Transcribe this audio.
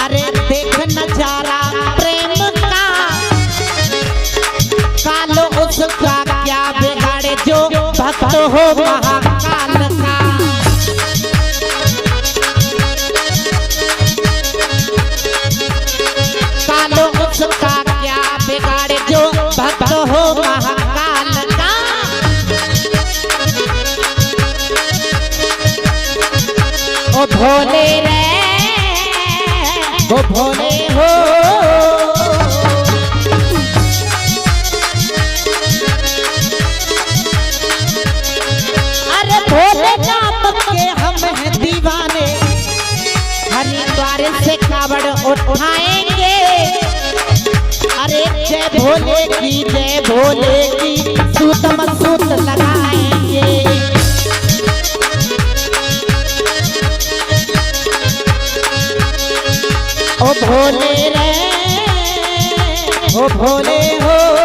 अरे देख नजारा प्रेम का, कालो उसका क्या बिगाड़े जो भक्त हो महाकाल का। कालो उसका क्या बिगाड़े जो भक्त हो महाकाल का। ओ भोले रे ओ भोले हो, अरे भोले नाम के हम हैं दीवाने, हरिद्वार से कावड़ उठाएंगे। अरे जय भोले की सूत मसूत लगाएंगे। ओ भोले रे ओ भोले हो।